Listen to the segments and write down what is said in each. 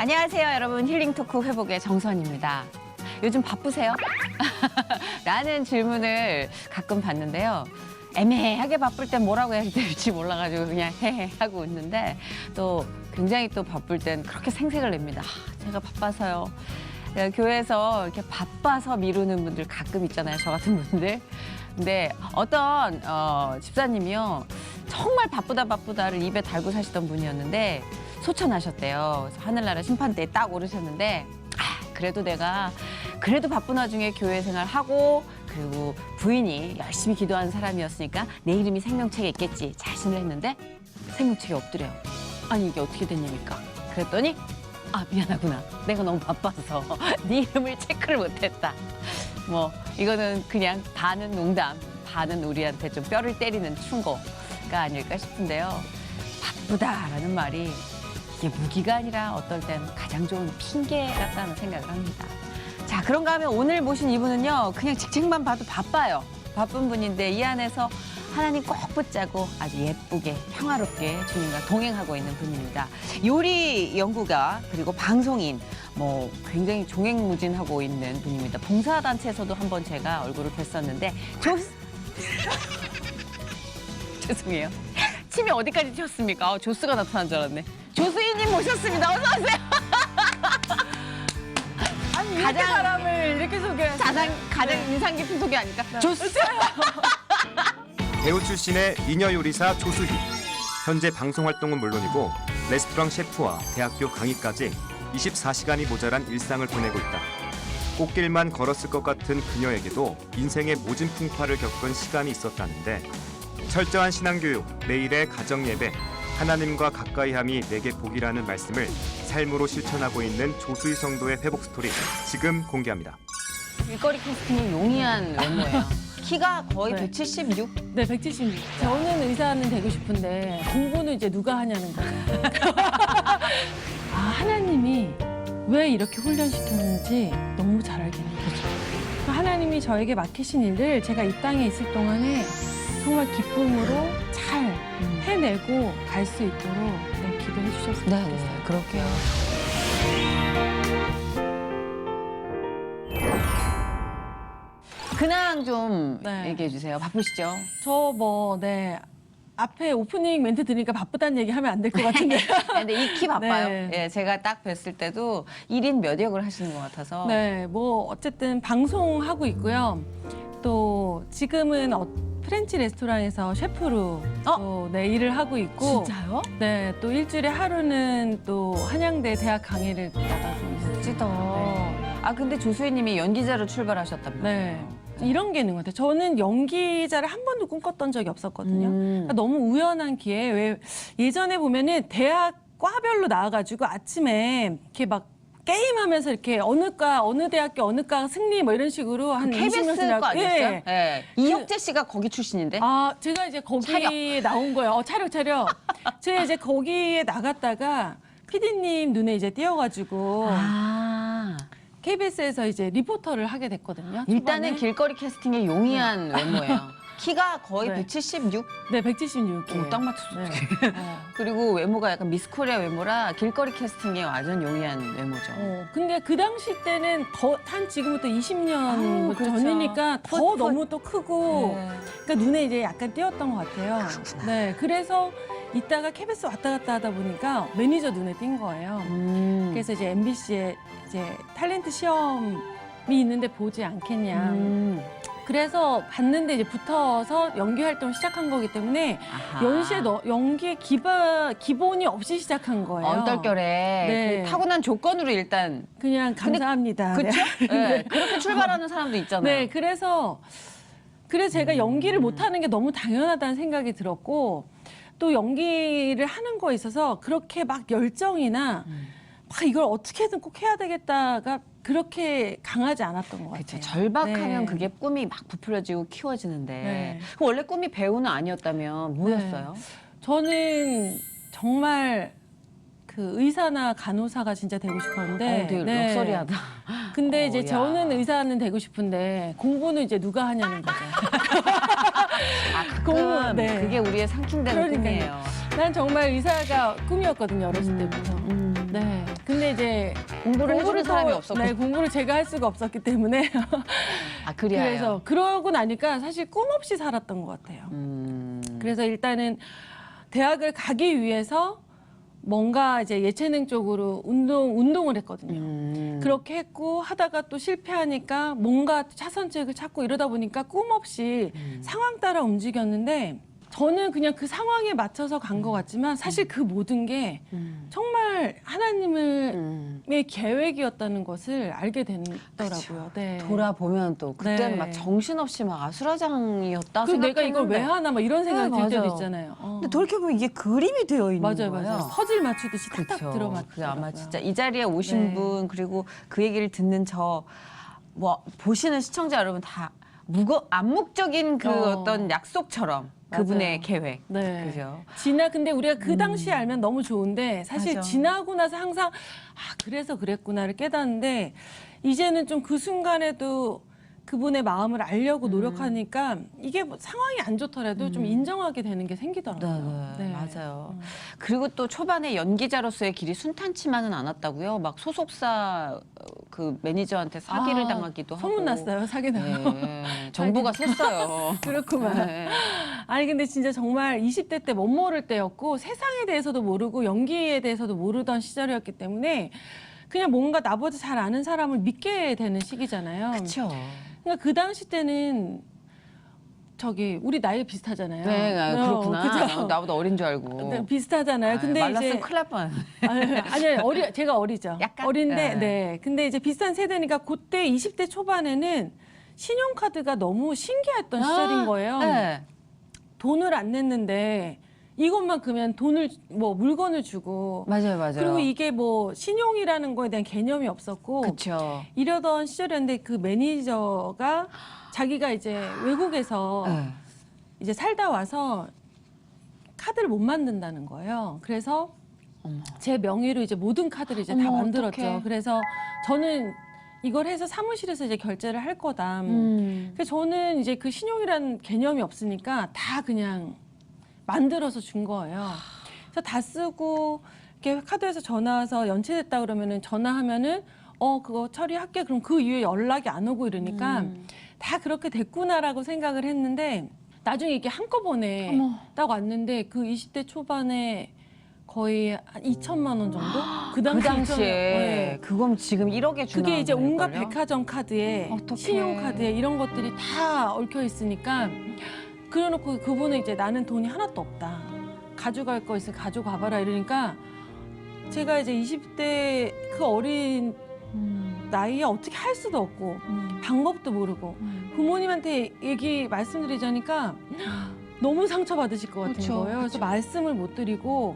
안녕하세요, 여러분. 힐링 토크 회복의 정선입니다. 요즘 바쁘세요? 라는 질문을 가끔 받는데요. 애매하게 바쁠 땐 뭐라고 해야 될지 몰라가지고 그냥 헤헤 하고 웃는데 또 굉장히 또 바쁠 땐 그렇게 생색을 냅니다. 제가 바빠서요. 교회에서 이렇게 바빠서 미루는 분들 가끔 있잖아요. 저 같은 분들. 근데 어떤 집사님이요. 정말 바쁘다를 입에 달고 사시던 분이었는데 소천하셨대요. 그래서 하늘나라 심판대에 딱 오르셨는데 그래도 내가 그래도 바쁜 와중에 교회 생활하고 그리고 부인이 열심히 기도하는 사람이었으니까 내 이름이 생명책에 있겠지 자신을 했는데 생명책에 없더래요. 아니 이게 어떻게 된 일입니까? 그랬더니 미안하구나. 내가 너무 바빠서 네 이름을 체크를 못했다. 뭐 이거는 그냥 반은 농담, 반은 우리한테 좀 뼈를 때리는 충고가 아닐까 싶은데요. 바쁘다라는 말이 이게 무기가 아니라 어떨 땐 가장 좋은 핑계 같다는 생각을 합니다. 자, 그런가 하면 오늘 모신 이분은요. 그냥 직책만 봐도 바빠요. 바쁜 분인데 이 안에서 하나님 꼭 붙잡고 아주 예쁘게 평화롭게 주님과 동행하고 있는 분입니다. 요리 연구가 그리고 방송인 뭐 굉장히 종횡무진하고 있는 분입니다. 봉사단체에서도 한번 제가 얼굴을 뵀었는데 죄송해요. 침이 어디까지 튀었습니까? 조스가 나타난 줄 알았네. 조수희님 모셨습니다. 어서 오세요. 아니 가장 사람을 이렇게 소개하시나요? 가장 인상 깊은 소개 아닐까? 조수. 배우 출신의 미녀 요리사 조수희. 현재 방송 활동은 물론이고 레스토랑 셰프와 대학교 강의까지 24시간이 모자란 일상을 보내고 있다. 꽃길만 걸었을 것 같은 그녀에게도 인생의 모진 풍파를 겪은 시간이 있었다는데 철저한 신앙교육, 매일의 가정예배, 하나님과 가까이함이 내게 복이라는 말씀을 삶으로 실천하고 있는 조수희 성도의 회복 스토리 지금 공개합니다. 길거리 캐스팅이 용이한 외모예요. 키가 거의 네. 176? 네, 176. 저는 의사는 되고 싶은데 공부는 이제 누가 하냐는 거죠. 하나님이 왜 이렇게 훈련시켰는지 너무 잘 알겠는 거죠. 하나님이 저에게 맡기신 일을 제가 이 땅에 있을 동안에 정말 기쁨으로 잘 해내고 갈 수 있도록 기도해 주셨으면 좋겠어요. 그럴게요. 근황 좀 네. 얘기해 주세요. 바쁘시죠? 앞에 오프닝 멘트 들으니까 바쁘다는 얘기 하면 안 될 것 같은데. 근데 이 키 바빠요. 네. 예, 제가 딱 뵀을 때도 1인 몇 역을 하시는 것 같아서. 네, 뭐 어쨌든 방송하고 있고요. 또 지금은 프렌치 레스토랑에서 셰프로 또 일을 하고 있고. 진짜요? 네, 또 일주일에 하루는 또 한양대 대학 강의를 나가고 있어요. 멋지다. 네. 근데 조수희님이 연기자로 출발하셨다면서요? 네. 이런 게 있는 것 같아요. 저는 연기자를 한 번도 꿈꿨던 적이 없었거든요. 그러니까 너무 우연한 기회에 왜 예전에 보면은 대학 과별로 나와가지고 아침에 이렇게 막 게임하면서 이렇게 어느 대학교 어느 과 승리 뭐 이런 식으로 한 KBS 거 아니었어요? 예. 네. 이혁재 씨가 거기 출신인데? 제가 이제 거기에 나온 거예요. 차려. 제가 이제 거기에 나갔다가 PD님 눈에 이제 띄어가지고 KBS에서 이제 리포터를 하게 됐거든요. 일단은 초반에. 길거리 캐스팅의 용이한 외모예요. 키가 거의 네. 176? 네, 176. 딱 맞췄어. 네. 그리고 외모가 약간 미스 코리아 외모라 길거리 캐스팅에 완전 용이한 외모죠. 근데 그 당시 때는 한 지금부터 20년 그렇죠. 전이니까 더 너무 또 크고 네. 그러니까 눈에 이제 약간 띄었던 것 같아요. 그렇구나. 네, 그래서 이따가 KBS 왔다 갔다 하다 보니까 매니저 눈에 띈 거예요. 그래서 이제 MBC에 이제 탤런트 시험이 있는데 보지 않겠냐. 그래서 봤는데 이제 붙어서 연기 활동을 시작한 거기 때문에 연시에 연기의 기본이 없이 시작한 거예요. 얼떨결에 네. 그 타고난 조건으로 일단 그냥 감사합니다. 그렇죠? 네. 네. 그렇게 출발하는 사람도 있잖아요. 네, 그래서 제가 연기를 못하는 게 너무 당연하다는 생각이 들었고 또 연기를 하는 거에 있어서 그렇게 막 열정이나 막 이걸 어떻게든 꼭 해야 되겠다가 그렇게 강하지 않았던 것 같아요. 그렇죠. 절박하면 네. 그게 꿈이 막 부풀려지고 키워지는데 네. 그럼 원래 꿈이 배우는 아니었다면 뭐였어요? 저는 정말 그 의사나 간호사가 진짜 되고 싶었는데 되게 네. 럭셔리하다. 근데 이제 야. 저는 의사는 되고 싶은데 공부는 이제 누가 하냐는 거죠. 가끔 네. 그게 우리의 상충되는 그러니까요. 꿈이에요. 난 정말 의사가 꿈이었거든요, 어렸을 때부터. 네. 근데 이제 공부를 해주는 사람이 없었고. 네, 공부를 제가 할 수가 없었기 때문에. 아, 그래요? 그래서 그러고 나니까 사실 꿈 없이 살았던 것 같아요. 그래서 일단은 대학을 가기 위해서 뭔가 이제 예체능 쪽으로 운동을 했거든요. 그렇게 했고 하다가 또 실패하니까 뭔가 차선책을 찾고 이러다 보니까 꿈 없이 상황 따라 움직였는데 저는 그냥 그 상황에 맞춰서 간 것 같지만 사실 그 모든 게 정말 하나님의 계획이었다는 것을 알게 되더라고요. 네. 돌아보면 또 그때는 네. 막 정신없이 막 아수라장이었다 그 내가 이걸 왜 생각했는데. 하나 막 이런 생각이 네, 들 때도 맞아요. 있잖아요. 근데 돌이켜보면 이게 그림이 되어 있는 맞아요, 거예요. 맞아요. 퍼즐 맞추듯이 탁탁 그렇죠. 들어맞더라고요. 그래 아마 진짜 이 자리에 오신 네. 분 그리고 그 얘기를 듣는 저 뭐 보시는 시청자 여러분 다 암묵적인 그 어떤 약속처럼 그분의 맞아요. 계획. 네. 그죠? 근데 우리가 그 당시에 알면 너무 좋은데 사실 맞아. 지나고 나서 항상 그래서 그랬구나를 깨닫는데 이제는 좀 그 순간에도 그분의 마음을 알려고 노력하니까 이게 뭐 상황이 안 좋더라도 좀 인정하게 되는 게 생기더라고요. 네, 맞아요. 그리고 또 초반에 연기자로서의 길이 순탄치만은 않았다고요. 막 소속사 그 매니저한테 사기를 당하기도 하고. 소문났어요, 사기당하고. 네, 정보가 샜어요. 그렇구만. 네. 아니 근데 진짜 정말 20대 때 못 모를 때였고 세상에 대해서도 모르고 연기에 대해서도 모르던 시절이었기 때문에 그냥 뭔가 나보다 잘 아는 사람을 믿게 되는 시기잖아요. 그렇죠. 그러니까 그 당시 때는 우리 나이 비슷하잖아요. 네, 그렇구나. 그죠? 나보다 어린 줄 알고. 네, 비슷하잖아요. 근데 말랐으면 이제 큰일 날 뻔. 아니 제가 어리죠. 약간? 어린데 네. 네. 근데 이제 비슷한 세대니까 그때 20대 초반에는 신용카드가 너무 신기했던 시절인 거예요. 네. 돈을 안 냈는데 이것만 그러면 물건을 주고 맞아요, 맞아요. 그리고 이게 뭐 신용이라는 거에 대한 개념이 없었고 그렇죠. 이러던 시절이었는데 그 매니저가 자기가 이제 외국에서 네. 이제 살다 와서 카드를 못 만든다는 거예요. 그래서 어머. 제 명의로 이제 모든 카드를 이제 다 어머, 만들었죠. 어떡해. 그래서 저는 이걸 해서 사무실에서 이제 결제를 할 거다. 그래서 저는 이제 그 신용이라는 개념이 없으니까 다 그냥 만들어서 준 거예요. 그래서 다 쓰고 이렇게 카드에서 전화 와서 연체됐다 그러면은 전화하면은 그거 처리할게. 그럼 그 이후에 연락이 안 오고 이러니까 다 그렇게 됐구나라고 생각을 했는데 나중에 이게 한꺼번에 어머. 딱 왔는데 그 20대 초반에 거의 한 2천만 원 정도? 그 당시에 네. 그건 지금 1억에 주나 그게 이제 온갖 걸걸요? 백화점 카드에 어떡해. 신용카드에 이런 것들이 다 얽혀 있으니까 그래놓고 그분은 이제 나는 돈이 하나도 없다. 가져갈 거 있으면 가져가봐라 이러니까 제가 이제 20대 그 어린 나이에 어떻게 할 수도 없고 방법도 모르고 부모님한테 말씀드리자니까 너무 상처받으실 것 같은 그쵸, 거예요. 그래서 그쵸. 말씀을 못 드리고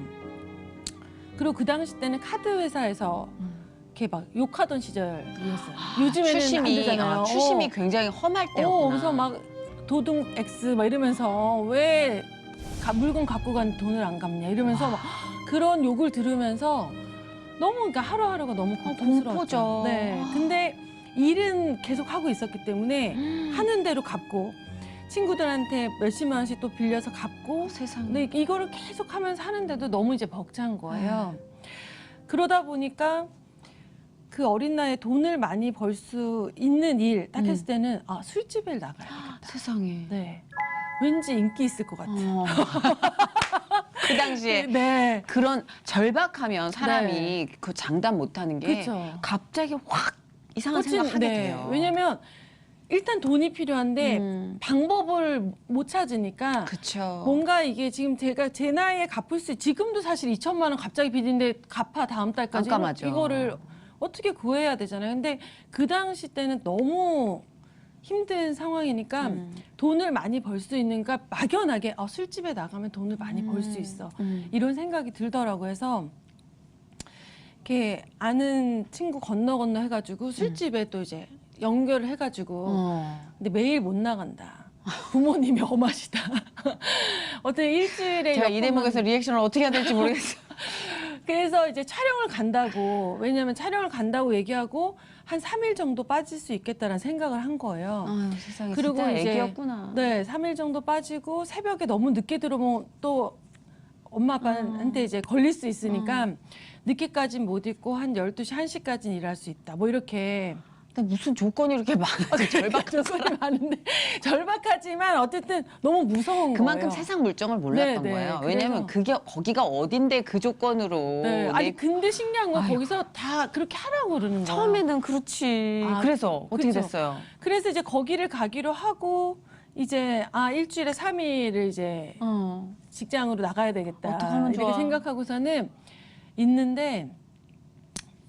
그리고 그 당시 때는 카드 회사에서 이렇게 막 욕하던 시절이었어요. 요즘에는 안 되잖아요. 추심이 굉장히 험할 때였구나. 그래서 막 도둑 X 막 이러면서 왜 물건 갖고 간 돈을 안 갚냐 이러면서 막 그런 욕을 들으면서 너무 그러니까 하루하루가 너무 고통스러웠죠. 공포죠. 네. 근데 일은 계속 하고 있었기 때문에 하는 대로 갚고 친구들한테 몇십만 원씩 또 빌려서 갚고 세상에. 근데 이거를 계속 하면서 하는데도 너무 이제 벅찬 거예요. 그러다 보니까 그 어린 나이에 돈을 많이 벌 수 있는 일 딱 했을 때는 술집에 나가야겠다. 세상에. 네. 왠지 인기 있을 것 같아. 그 당시에 네. 그런 절박하면 사람이 네. 그 장담 못하는 게 그쵸. 갑자기 확 이상한 생각하게 돼요. 왜냐면 일단 돈이 필요한데 방법을 못 찾으니까 그렇죠. 뭔가 이게 지금 제가 제 나이에 갚을 지금도 사실 2천만 원 갑자기 빚인데 갚아 다음 달까지 깜깜하죠. 이거를 어떻게 구해야 되잖아요. 근데 그 당시 때는 너무 힘든 상황이니까 돈을 많이 벌 수 있는가 막연하게 술집에 나가면 돈을 많이 벌 수 있어 이런 생각이 들더라고요. 해서 이렇게 아는 친구 건너 해가지고 술집에 또 이제 연결을 해가지고 근데 매일 못 나간다. 부모님이 엄하시다. 어떤 일주일에 제가 몇 이 번만- 대목에서 리액션을 어떻게 해야 될지 모르겠어요. 그래서 이제 촬영을 간다고, 왜냐면 촬영을 간다고 얘기하고 한 3일 정도 빠질 수 있겠다라는 생각을 한 거예요. 아유, 세상에 그리고 진짜 이제 애기였구나. 네, 3일 정도 빠지고 새벽에 너무 늦게 들어오면 또 엄마 아빠한테 이제 걸릴 수 있으니까 늦게까지는 못 있고 한 12시, 1시까지는 일할 수 있다. 뭐 이렇게. 근데 무슨 조건이 이렇게 많아? 절박 조건이 많은데 절박하지만 어쨌든 너무 무서운 그만큼 거예요. 세상 물정을 몰랐던 네, 네. 거예요. 왜냐면 그게 거기가 어딘데 그 조건으로. 네. 아니 근데 신기한 건 아이고. 거기서 다 그렇게 하라고 그러는 거예요. 처음에는 그렇지. 아, 그래서 어떻게 그쵸. 됐어요? 그래서 이제 거기를 가기로 하고 이제 일주일에 3일을 이제 직장으로 나가야 되겠다. 어떡하면 이렇게 좋아. 생각하고서는 있는데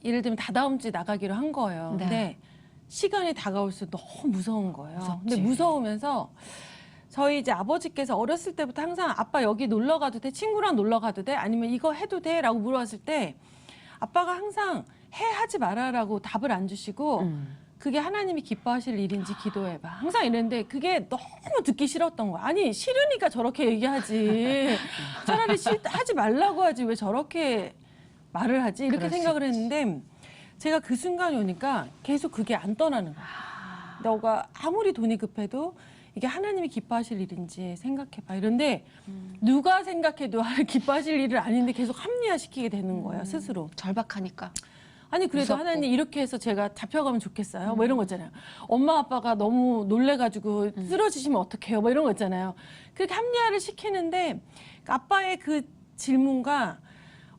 예를 들면 다다음 주에 나가기로 한 거예요. 네. 근데 시간이 다가올수록 너무 무서운 거예요. 무섭지. 근데 무서우면서 저희 이제 아버지께서 어렸을 때부터 항상 아빠 여기 놀러 가도 돼? 친구랑 놀러 가도 돼? 아니면 이거 해도 돼? 라고 물어봤을 때 아빠가 항상 하지 말아라고 답을 안 주시고 그게 하나님이 기뻐하실 일인지 기도해봐. 항상 이랬는데 그게 너무 듣기 싫었던 거야. 아니 싫으니까 저렇게 얘기하지. 차라리 하지 말라고 하지 왜 저렇게 말을 하지? 이렇게 그럴 수 생각을 있지. 했는데 제가 그 순간이 오니까 계속 그게 안 떠나는 거야. 너가 아무리 돈이 급해도 이게 하나님이 기뻐하실 일인지 생각해봐. 이런데 누가 생각해도 기뻐하실 일은 아닌데 계속 합리화시키게 되는 거예요. 스스로. 절박하니까. 아니 그래도 무섭고. 하나님 이렇게 해서 제가 잡혀가면 좋겠어요. 뭐 이런 거 있잖아요. 엄마 아빠가 너무 놀래가지고 쓰러지시면 어떡해요. 뭐 이런 거 있잖아요. 그렇게 합리화를 시키는데 아빠의 그 질문과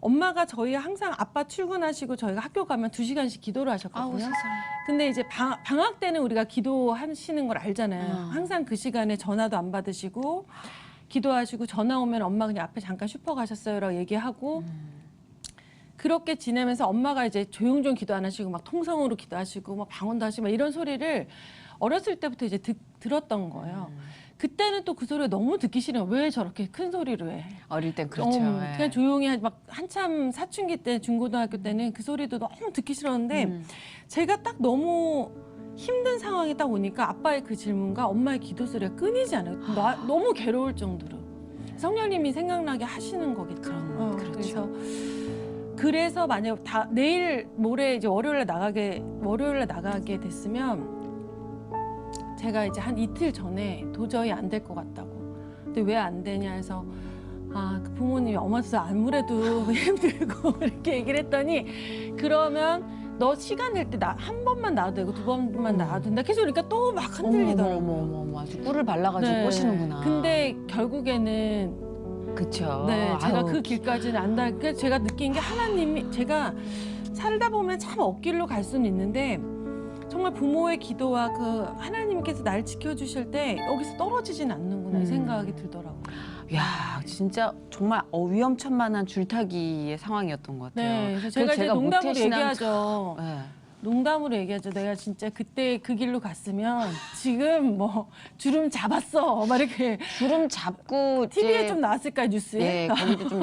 엄마가 저희 항상 아빠 출근하시고 저희가 학교 가면 2시간씩 기도를 아우 하셨거든요. 세상에. 근데 이제 방학 때는 우리가 기도하시는 걸 알잖아요. 항상 그 시간에 전화도 안 받으시고 기도하시고 전화 오면 엄마 그냥 앞에 잠깐 슈퍼 가셨어요라고 얘기하고 그렇게 지내면서 엄마가 이제 조용조용 기도 안 하시고 막 통성으로 기도하시고 막 방언도 하시고 막 이런 소리를 어렸을 때부터 이제 들었던 거예요. 그때는 또 그 소리가 너무 듣기 싫어요. 왜 저렇게 큰 소리로 해? 어릴 땐 그렇죠. 예. 그냥 조용히 막 한참 사춘기 때 중고등학교 때는 그 소리도 너무 듣기 싫었는데 제가 딱 너무 힘든 상황이 딱 오니까 아빠의 그 질문과 엄마의 기도 소리가 끊이지 않아요. 너무 괴로울 정도로 성령님이 생각나게 하시는 거겠죠. 그렇죠. 그래서 만약 내일 모레 이제 월요일에 나가게 됐으면 제가 이제 한 이틀 전에 도저히 안 될 것 같다고. 근데 왜 안 되냐 해서 그 부모님이 어머니서 아무래도 힘들고 이렇게 얘기를 했더니 그러면 너 시간 낼 때 한 번만 나와도 되고 2번만 나와도 된다. 계속 그러니까 또 막 흔들리더라고요. 어머, 아주 꿀을 발라가지고 네. 꼬시는구나. 근데 결국에는 그쵸. 네, 제가 아유, 그 길까지는 안다. 그래서 제가 느낀 게 하나님이 제가 살다 보면 참 앞길로 갈 수는 있는데 정말 부모의 기도와 그 하나님께서 날 지켜주실 때 여기서 떨어지진 않는구나 이 생각이 들더라고요. 야, 진짜 정말 위험천만한 줄타기의 상황이었던 것 같아요. 네, 그래서 제가 이제 농담으로 모태신앙- 얘기하죠. 네. 농담으로 얘기하죠. 내가 진짜 그때 그 길로 갔으면 지금 뭐 주름 잡았어. 막 이렇게 주름 잡고 TV에 이제- 좀 나왔을까요, 뉴스에? 예, 거기도 좀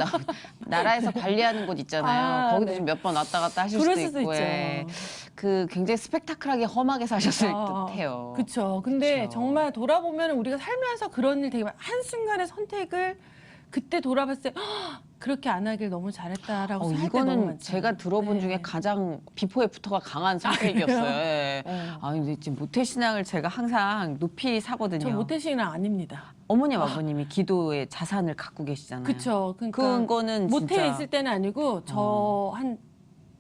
나라에서 관리하는 곳 있잖아요. 거기도 네. 좀 몇 번 왔다 갔다 하실 그럴 수도 수도 있고. 있죠. 예. 그 굉장히 스펙타클하게 험하게 사셨을 듯해요. 그렇죠. 근데 그쵸. 정말 돌아보면 우리가 살면서 그런 일 되게 한순간의 선택을 그때 돌아봤을 때 "헉, 그렇게 안 하길 너무 잘했다라고 생각할 때 너무 이거는 많잖아요. 제가 들어본 네. 중에 가장 비포 애프터가 강한 선택이었어요. 예. 네. 근데 지금 모태신앙을 제가 항상 높이 사거든요. 저 모태신앙 아닙니다. 어머님, 아버님이 기도의 자산을 갖고 계시잖아요. 그렇죠. 그러니까 그거는 모태 진짜 있을 때는 아니고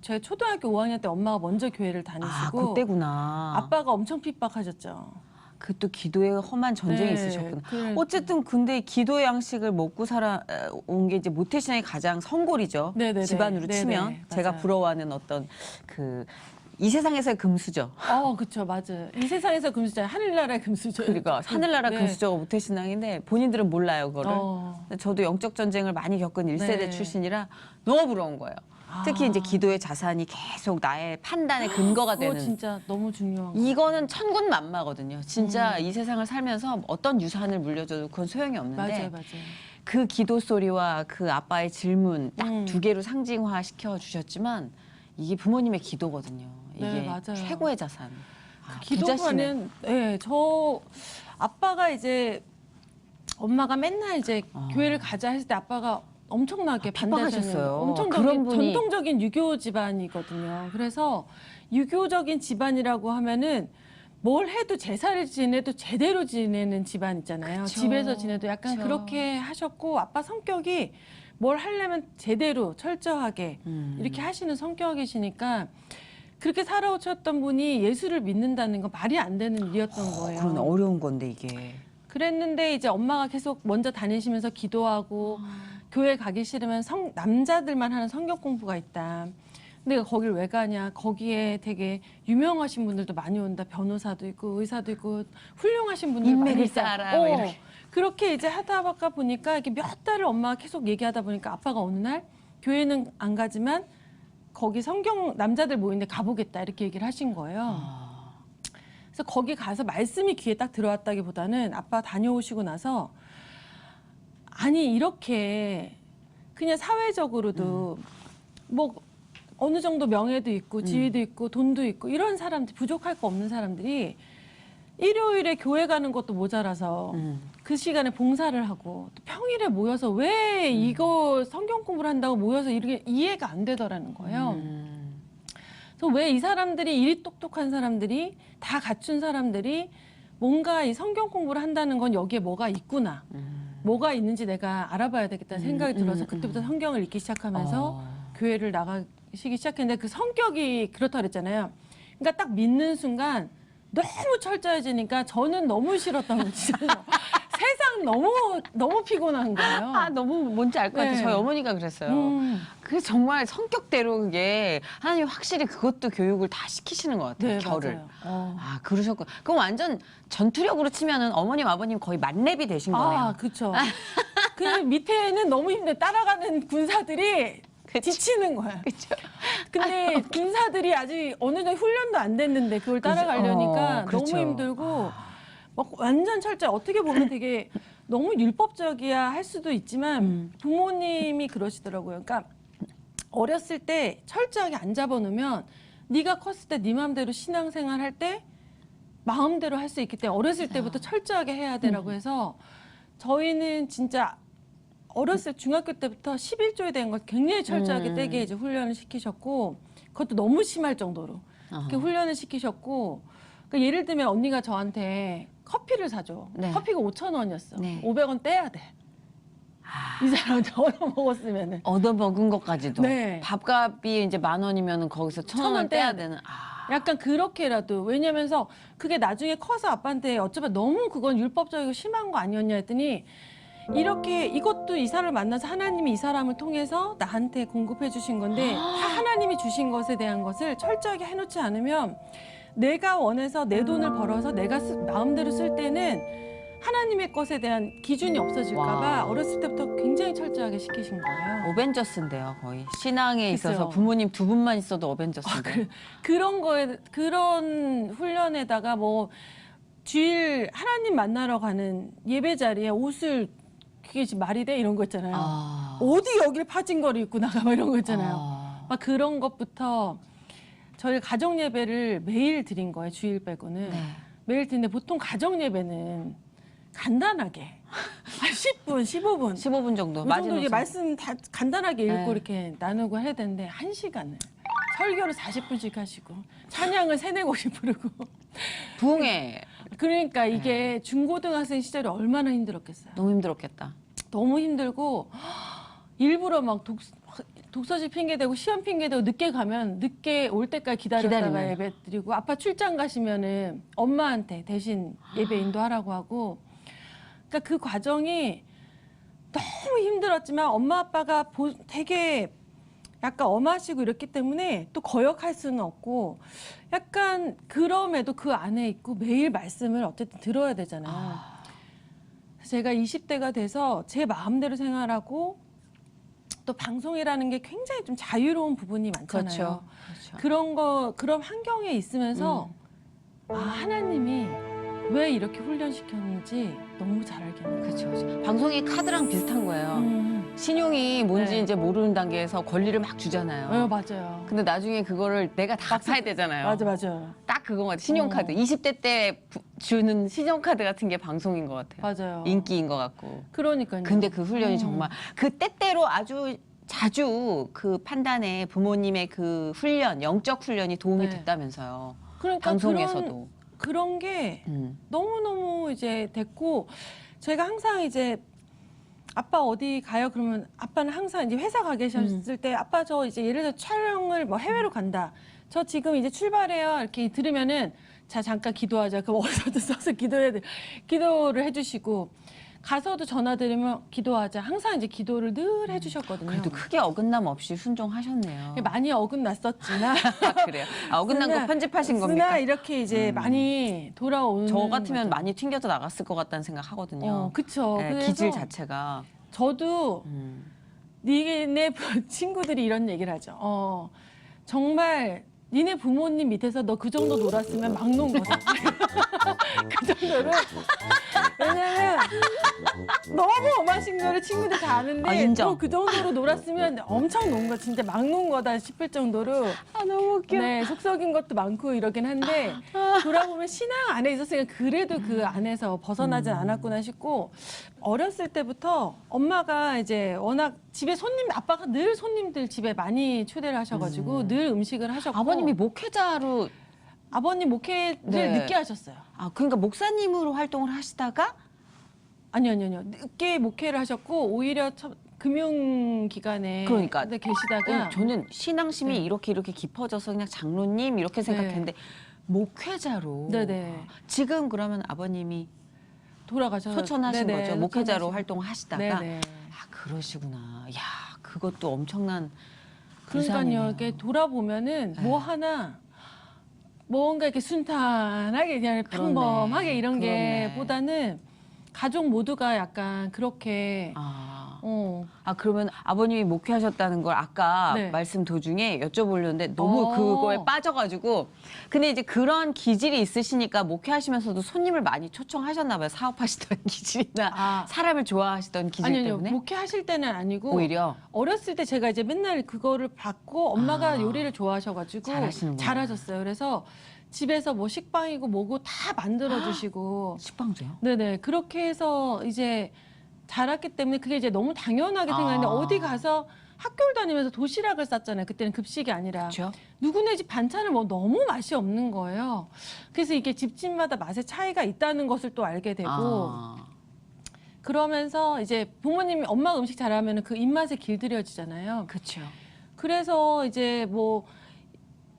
제 초등학교 5학년 때 엄마가 먼저 교회를 다니시고 그때구나. 아빠가 엄청 핍박하셨죠. 그 또 기도에 험한 전쟁이 네, 있으셨구나. 그래. 어쨌든 근데 기도의 양식을 먹고 살아온 게 이제 모태신앙의 가장 성골이죠. 네네네. 집안으로 네네. 치면 제가 맞아요. 부러워하는 어떤 이 세상에서의 금수저. 그렇죠, 맞아요. 이 세상에서 금수저, 하늘나라의 금수저. 그러니까 하늘나라 네. 금수저가 모태신앙인데 본인들은 몰라요 그거를. 근데 저도 영적 전쟁을 많이 겪은 1세대 네. 출신이라 너무 부러운 거예요. 특히 이제 기도의 자산이 계속 나의 판단의 근거가 그거 되는. 진짜 너무 중요한 거. 이거는 천군만마거든요. 진짜 이 세상을 살면서 어떤 유산을 물려줘도 그건 소용이 없는데 맞아요. 그 기도 소리와 그 아빠의 질문 딱 2개로 상징화 시켜 주셨지만 이게 부모님의 기도거든요. 이게 네, 맞아요. 최고의 자산. 기도관은 저 아빠가 이제 엄마가 맨날 이제 교회를 가자 했을 때 아빠가 엄청나게 핍박하셨어요. 반대하셨어요. 엄청나게 그런 분이- 전통적인 유교 집안이거든요. 그래서 유교적인 집안이라고 하면은 뭘 해도 제사를 지내도 제대로 지내는 집안 있잖아요. 그쵸. 집에서 지내도 약간 그쵸. 그렇게 하셨고 아빠 성격이 뭘 하려면 제대로 철저하게 이렇게 하시는 성격이시니까 그렇게 살아오셨던 분이 예수를 믿는다는 건 말이 안 되는 일이었던 거예요. 그런 어려운 건데 이게. 그랬는데 이제 엄마가 계속 먼저 다니시면서 기도하고 교회 가기 싫으면 남자들만 하는 성경 공부가 있다. 근데 거길 왜 가냐? 거기에 되게 유명하신 분들도 많이 온다. 변호사도 있고 의사도 있고 훌륭하신 분들 많이 인맥을 있다. 쌓아라, 뭐 이렇게. 그렇게 이제 하다 보니까 이렇게 몇 달을 엄마가 계속 얘기하다 보니까 아빠가 어느 날 교회는 안 가지만 거기 성경 남자들 모이는데 가보겠다 이렇게 얘기를 하신 거예요. 그래서 거기 가서 말씀이 귀에 딱 들어왔다기보다는 아빠 다녀오시고 나서 아니 이렇게 그냥 사회적으로도 뭐 어느 정도 명예도 있고 지위도 있고 돈도 있고 이런 사람들 부족할 거 없는 사람들이 일요일에 교회 가는 것도 모자라서 그 시간에 봉사를 하고 또 평일에 모여서 왜 이거 성경 공부를 한다고 모여서 이렇게 이해가 안 되더라는 거예요. 그래서 왜 이 사람들이 일이 똑똑한 사람들이 다 갖춘 사람들이 뭔가 이 성경 공부를 한다는 건 여기에 뭐가 있구나. 뭐가 있는지 내가 알아봐야 되겠다는 생각이 들어서 그때부터 성경을 읽기 시작하면서 교회를 나가시기 시작했는데 그 성격이 그렇다 그랬잖아요. 그러니까 딱 믿는 순간 너무 철저해지니까 저는 너무 싫었던 거죠. 세상 너무 피곤한 거예요. 아 너무 뭔지 알 것 같아요. 네. 저희 어머니가 그랬어요. 그게 정말 성격대로 그게 하나님 확실히 그것도 교육을 다 시키시는 것 같아요. 네, 겨를. 맞아요. 아 그러셨고 그럼 완전 전투력으로 치면은 어머님 아버님 거의 만렙이 되신 거네요. 아, 그렇죠. 그 밑에는 너무 힘들어. 따라가는 군사들이 지치는 거야. 그렇죠. 근데 군사들이 아직 어느 정도 훈련도 안 됐는데 그걸 따라가려니까 그렇죠. 너무 힘들고 막 완전 철저히 어떻게 보면 되게 너무 율법적이야 할 수도 있지만 부모님이 그러시더라고요. 그러니까 어렸을 때 철저하게 안 잡아놓으면 네가 컸을 때 네 마음대로 신앙생활 할 때 마음대로 할 수 있기 때문에 어렸을 때부터 철저하게 해야 되라고 해서 저희는 진짜 어렸을 중학교 때부터 11조에 대한 걸 굉장히 철저하게 떼게 이제 훈련을 시키셨고 그것도 너무 심할 정도로 그렇게 훈련을 시키셨고 그러니까 예를 들면 언니가 저한테 커피를 사줘. 네. 커피가 5,000원이었어. 네. 500원 떼야 돼. 이 사람한테 얻어 먹었으면은. 얻어먹은 것까지도. 네. 밥값이 이제 10,000원이면 거기서 1,000원 떼야 되는. 약간 그렇게라도 왜냐면서 그게 나중에 커서 아빠한테 어쩌면 너무 그건 율법적이고 심한 거 아니었냐 했더니 이렇게 이것도 이 사람을 만나서 하나님이 이 사람을 통해서 나한테 공급해 주신 건데 다 하나님이 주신 것에 대한 것을 철저하게 해놓지 않으면 내가 원해서 내 돈을 벌어서 내가 마음대로 쓸 때는 하나님의 것에 대한 기준이 없어질까 봐 와. 어렸을 때부터 굉장히 철저하게 시키신 거예요. 어벤져스인데요, 거의. 신앙에 그쵸. 있어서 부모님 두 분만 있어도 어벤져스인데. 그런 거에 그런 훈련에다가 뭐 주일 하나님 만나러 가는 예배 자리에 옷을 그게 지금 말이 돼 이런 거 있잖아요. 어디 여길 파진 거를 입고 나가 뭐 이런 거 있잖아요. 막 그런 것부터 저희 가정 예배를 매일 드린 거예요. 주일 빼고는 네. 매일 드리는데 보통 가정 예배는 간단하게 한 10분, 15분 15분 정도. 그 정도 이제 마지노선. 말씀 다 간단하게 읽고 네. 이렇게 나누고 해야 되는데 1시간을 설교를 40분씩 하시고 찬양을 3-4곡씩 부르고 부흥회 그러니까 이게 중고등학생 시절에 얼마나 힘들었겠어요. 너무 힘들었겠다. 너무 힘들고 일부러 막 독서실 핑계대고 시험 핑계대고 늦게 가면 늦게 올 때까지 기다렸다가 기다리면. 예배 드리고 아빠 출장 가시면은 엄마한테 대신 예배 인도하라고 하고 그러니까 그 과정이 너무 힘들었지만 엄마 아빠가 되게 약간 엄하시고 이렇기 때문에 또 거역할 수는 없고 약간 그럼에도 그 안에 있고 매일 말씀을 어쨌든 들어야 되잖아요. 그래서 제가 20대가 돼서 제 마음대로 생활하고 또 방송이라는 게 굉장히 좀 자유로운 부분이 많잖아요. 그렇죠. 그런 환경에 있으면서 아, 하나님이 왜 이렇게 훈련시켰는지 너무 잘 알겠네요. 그렇죠. 방송이 카드랑 비슷한 거예요. 신용이 뭔지 네. 이제 모르는 단계에서 권리를 막 주잖아요. 맞아요. 근데 나중에 그거를 내가 다 갚아야 되잖아요. 맞아요. 딱 그거 같아. 신용카드. 20대 때 주는 신용카드 같은 게 방송인 것 같아요. 맞아요. 인기인 것 같고. 그러니까요. 근데 그 훈련이 정말 그 때때로 아주 자주 그 판단에 부모님의 그 훈련, 영적 훈련이 도움이 네. 됐다면서요. 그러니까 방송에서도. 그런 게 너무너무 이제 됐고 저희가 항상 이제 아빠 어디 가요? 그러면 아빠는 항상 이제 회사 가 계셨을 때 아빠 저 이제 예를 들어 촬영을 뭐 해외로 간다. 저 지금 이제 출발해요. 이렇게 들으면은 자 잠깐 기도하자. 그럼 어디서든 써서 기도를 해주시고 가서도 전화 드리면 기도하자. 항상 이제 기도를 늘 해주셨거든요. 그래도 크게 어긋남 없이 순종하셨네요. 많이 어긋났었지만 아, 그래요? 아, 어긋난 거 편집하신 겁니까? 쓰나 이렇게 이제 많이 돌아오는. 저 같으면 거죠. 많이 튕겨져 나갔을 것 같다는 생각 하거든요. 그쵸. 네, 그래서 기질 자체가. 저도 니네 친구들이 이런 얘기를 하죠. 정말 니네 부모님 밑에서 너 그 정도 놀았으면 막 논 거다. 그 정도로. 왜냐면 너무 엄하신 거를 친구들 다 아는데 아, 인정. 너 그 정도로 놀았으면 엄청 논 거 진짜 막 논 거다 싶을 정도로 아, 너무 웃겨. 네, 속썩인 것도 많고 이러긴 한데 돌아보면 신앙 안에 있었으니까 그래도 그 안에서 벗어나지 않았구나 싶고 어렸을 때부터 엄마가 이제 워낙 집에 아빠가 늘 손님들 집에 많이 초대를 하셔가지고 늘 음식을 하셨고 아버님이 목회자로, 아버님 목회를 네. 늦게 하셨어요. 아, 그러니까 목사님으로 활동을 하시다가 아니요. 늦게 목회를 하셨고 오히려 금융기관에 그러니까. 계시다가 저는 신앙심이 네. 이렇게 깊어져서 그냥 장로님 이렇게 생각했는데 목회자로. 네네. 지금 그러면 아버님이 돌아가셔서 소천하신 네네, 거죠. 목회자로 소천하시고. 활동하시다가. 네네. 아, 그러시구나. 야, 그것도 엄청난 그러니까요. 부상이네요. 이렇게 돌아보면은 네. 뭐 하나 뭔가 이렇게 순탄하게 그냥 그렇네. 평범하게 이런 그렇네. 게 보다는 가족 모두가 약간 그렇게 아, 그러면 아버님이 목회하셨다는 걸 아까 네. 말씀 도중에 여쭤보려는데 너무 그거에 빠져가지고. 근데 이제 그런 기질이 있으시니까 목회하시면서도 손님을 많이 초청하셨나 봐요. 사업하시던 기질이나 사람을 좋아하시던 기질 아니요, 때문에. 목회하실 때는 아니고 오히려 어렸을 때 제가 이제 맨날 그거를 받고 엄마가 아. 요리를 좋아하셔가지고 잘하시는구나. 잘하셨어요. 그래서 집에서 뭐 식빵이고 뭐고 다 만들어 주시고 식빵도요? 네네 그렇게 해서 이제 자랐기 때문에 그게 이제 너무 당연하게 생각했는데 아. 어디 가서 학교를 다니면서 도시락을 쌌잖아요. 그때는 급식이 아니라 그렇죠. 누구네 집 반찬을 뭐 너무 맛이 없는 거예요. 그래서 이게 집집마다 맛의 차이가 있다는 것을 또 알게 되고 그러면서 이제 부모님이 엄마 음식 잘하면 그 입맛에 길들여지잖아요. 그렇죠. 그래서 이제 뭐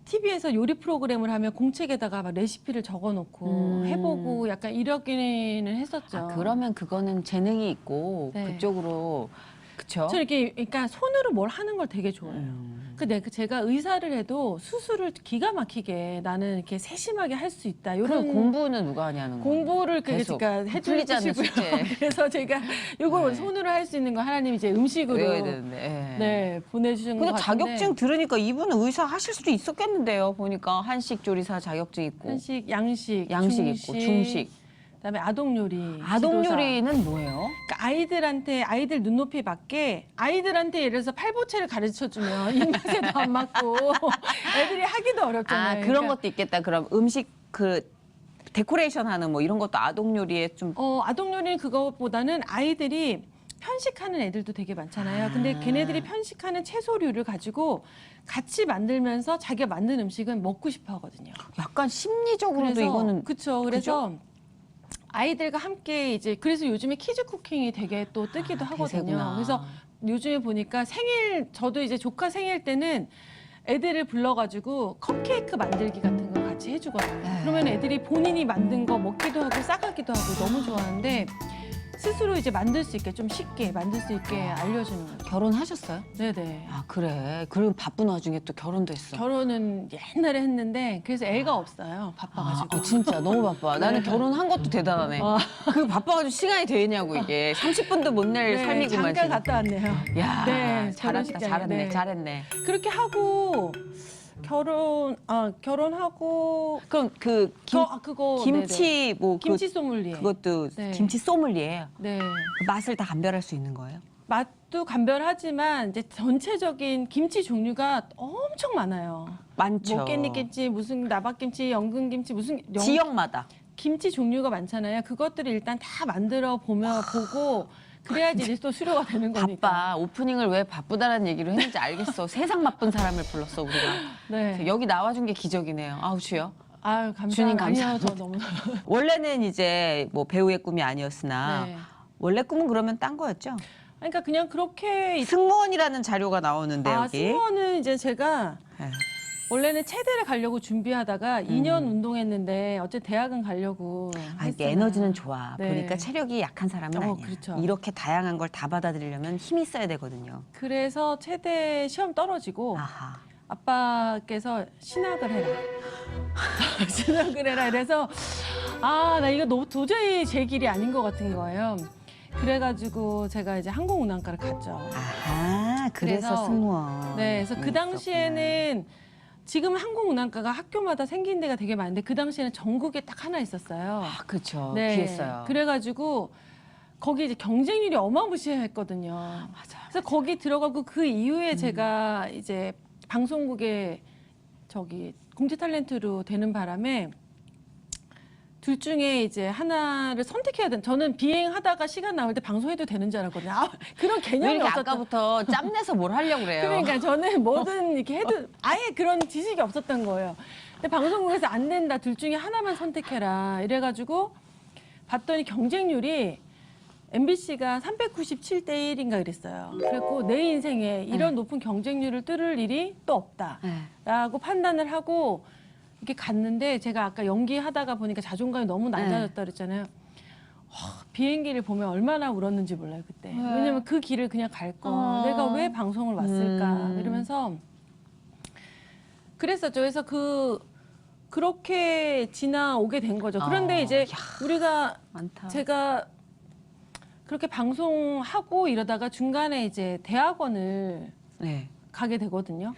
TV에서 요리 프로그램을 하면 공책에다가 막 레시피를 적어놓고 해보고 약간 이러기는 했었죠. 아, 그러면 그거는 재능이 있고 네. 그쪽으로. 그렇죠. 저 이렇게 그러니까 손으로 뭘 하는 걸 되게 좋아해요. 근데 제가 의사를 해도 수술을 기가 막히게 나는 이렇게 세심하게 할 수 있다. 그럼 이런 공부는 누가 하냐는 거예요. 공부를 계속 제가 풀리지 않는 해주시고요. 숙제. 그래서 제가 요거 네. 손으로 할 수 있는 거 하나님이 이제 음식으로 외워야 되는데. 네 보내주신 것 근데 같은데 자격증 들으니까 이분은 의사 하실 수도 있었겠는데요. 보니까 한식 조리사 자격증 있고. 한식, 양식, 양식 있고, 중식. 그다음에 아동 요리. 아동 지도사. 요리는 뭐예요? 그러니까 아이들 눈높이 밖에 아이들한테 예를 들어서 팔보채를 가르쳐 주면 입맛에도 안 맞고 애들이 하기도 어렵잖아요. 아, 그런 그러니까 것도 있겠다. 그럼 음식 그 데코레이션 하는 뭐 이런 것도 아동 요리에 좀. 아동 요리는 그것보다는 아이들이 편식하는 애들도 되게 많잖아요. 근데 걔네들이 편식하는 채소류를 가지고 같이 만들면서 자기가 만든 음식은 먹고 싶어 하거든요. 약간 심리적으로도 이거는. 그렇죠. 그래서 아이들과 함께 이제 그래서 요즘에 키즈 쿠킹이 되게 또 뜨기도 하거든요. 대세구나. 그래서 요즘에 보니까 저도 이제 조카 생일 때는 애들을 불러가지고 컵케이크 만들기 같은 거 같이 해주거든요. 네. 그러면 애들이 본인이 만든 거 먹기도 하고 싸가기도 하고 너무 좋아하는데 스스로 이제 만들 수 있게 좀 쉽게 만들 수 있게 알려주는 거죠. 결혼하셨어요? 네네. 아, 그래. 그리고 바쁜 와중에 또 결혼도 했어. 결혼은 옛날에 했는데 그래서 애가 없어요. 바빠가지고. 진짜 너무 바빠. 나는 결혼한 것도 대단하네. 그 바빠가지고 시간이 되냐고 이게. 30분도 못 낼 삶이구만. 잠깐 지금. 갔다 왔네요. 야, 네, 잘했다. 결혼식장에. 잘했네. 네. 잘했네. 그렇게 하고 결혼하고 그럼 그 그거 김치 네네. 뭐 김치 소믈리에. 그것도 네. 김치 소믈리에요. 네. 맛을 다 감별할 수 있는 거예요? 맛도 감별하지만 이제 전체적인 김치 종류가 엄청 많아요. 많죠. 뭐 깻잎김치, 무슨 나박김치, 연근김치, 무슨 지역마다. 김치 종류가 많잖아요. 그것들을 일단 다 만들어 보고 그래야지 이제 또 수료가 되는 거니까. 바빠. 오프닝을 왜 바쁘다라는 얘기를 했는지 알겠어. 세상 바쁜 사람을 불렀어 우리가. 네. 여기 나와준 게 기적이네요. 아우 주여. 아유 주님 감사합니다. 아니요, 저 너무. 원래는 이제 뭐 배우의 꿈이 아니었으나 네. 원래 꿈은 그러면 딴 거였죠? 그러니까 그냥 그렇게 승무원이라는 자료가 나오는데 여기. 승무원은 이제 제가 네. 원래는 체대를 가려고 준비하다가 2년 운동했는데 어쨌든 대학은 가려고 아, 이게 했잖아요. 에너지는 좋아. 네. 보니까 체력이 약한 사람은 아니야. 그렇죠. 이렇게 다양한 걸 다 받아들이려면 힘이 있어야 되거든요. 그래서 체대 시험 떨어지고 아하. 아빠께서 신학을 해라. 신학을 해라. 이래서 나 이거 너무 도저히 제 길이 아닌 것 같은 거예요. 그래가지고 제가 이제 항공운항과를 갔죠. 아하. 그래서 그래서 승무원. 네, 그래서 그 당시에는 지금 항공운항과가 학교마다 생긴 데가 되게 많은데 그 당시에는 전국에 딱 하나 있었어요. 아, 그렇죠. 네, 귀했어요. 그래가지고 거기 이제 경쟁률이 어마무시했거든요. 맞아요. 그래서 거기 들어가고 그 이후에 제가 이제 방송국에 저기 공채 탤런트로 되는 바람에 둘 중에 이제 하나를 선택해야 된. 저는 비행하다가 시간 나올 때 방송해도 되는 줄 알았거든요. 그런 왜 개념이 이렇게 없었던. 아까부터 짬내서 뭘 하려고 그래요? 그러니까 저는 뭐든 이렇게 해도 아예 그런 지식이 없었던 거예요. 근데 방송국에서 안 된다. 둘 중에 하나만 선택해라. 이래가지고 봤더니 경쟁률이 MBC가 397대 1인가 그랬어요. 그래갖고 내 인생에 이런 높은 경쟁률을 뚫을 일이 또 없다라고 네. 판단을 하고 이렇게 갔는데 제가 아까 연기하다가 보니까 자존감이 너무 낮아졌다 그랬잖아요. 비행기를 보면 얼마나 울었는지 몰라요 그때. 왜? 왜냐면 그 길을 그냥 갈 거. 내가 왜 방송을 왔을까 이러면서 그랬었죠. 그래서 그렇게 지나오게 된 거죠. 그런데 이제 우리가 많다. 제가 그렇게 방송하고 이러다가 중간에 이제 대학원을 네. 가게 되거든요.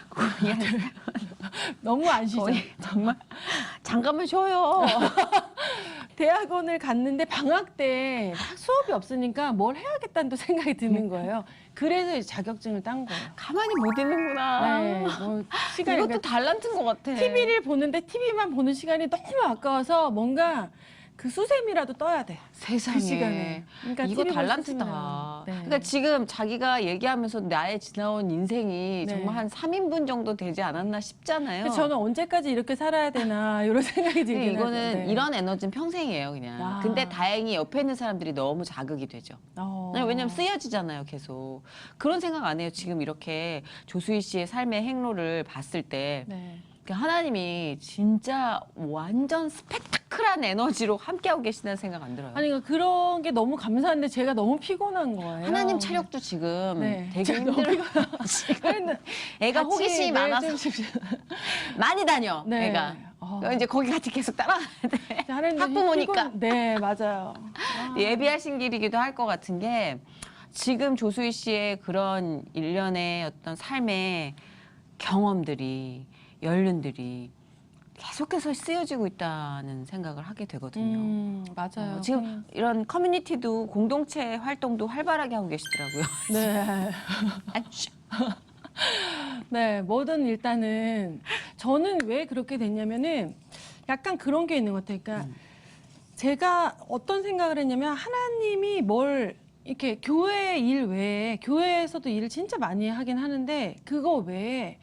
거의 너무 안 쉬죠. 정말 잠깐만 쉬어요. 대학원을 갔는데 방학 때 막 수업이 없으니까 뭘 해야겠다는 또 생각이 드는 거예요. 그래서 이제 자격증을 딴 거예요. 가만히 못 있는구나. 네, 뭐 시간이 이것도 달란트인 것 같아. TV를 보는데 TV만 보는 시간이 너무 아까워서 뭔가 그 수세미라도 떠야 돼. 세상에. 그 시간에. 그러니까 이거 TV 볼 달란트다. 수세미라도. 네. 그러니까 지금 자기가 얘기하면서 나의 지나온 인생이 네. 정말 한 3인분 정도 되지 않았나 싶잖아요. 그래서 저는 언제까지 이렇게 살아야 되나 이런 생각이 들긴 근데 이거는 하는데. 이런 에너지는 평생이에요, 그냥. 아. 근데 다행히 옆에 있는 사람들이 너무 자극이 되죠. 왜냐면 쓰여지잖아요, 계속. 그런 생각 안 해요. 지금 이렇게 조수희 씨의 삶의 행로를 봤을 때 네. 하나님이 진짜 완전 스펙타클한 에너지로 함께하고 계시다는 생각 안 들어요. 아니 그러니까 그런 게 너무 감사한데 제가 너무 피곤한 거예요. 하나님 체력도 지금 네. 되게 제가 너무 힘들어요. 지금 애가 같이 호기심이 매일 많아서 좀 많이 다녀, 네. 애가. 이제 거기 같이 계속 따라가야 돼. 하나님 학부모니까. 네 맞아요. 예비하신 길이기도 할 것 같은 게 지금 조수희 씨의 그런 일련의 어떤 삶의 경험들이 연륜들이 계속해서 쓰여지고 있다는 생각을 하게 되거든요. 맞아요. 지금 이런 커뮤니티도 공동체 활동도 활발하게 하고 계시더라고요. 네. 아주. 네, 뭐든 일단은 저는 왜 그렇게 됐냐면은 약간 그런 게 있는 것 같아요. 그러니까 제가 어떤 생각을 했냐면 하나님이 뭘 이렇게 교회 일 외에 교회에서도 일을 진짜 많이 하긴 하는데 그거 외에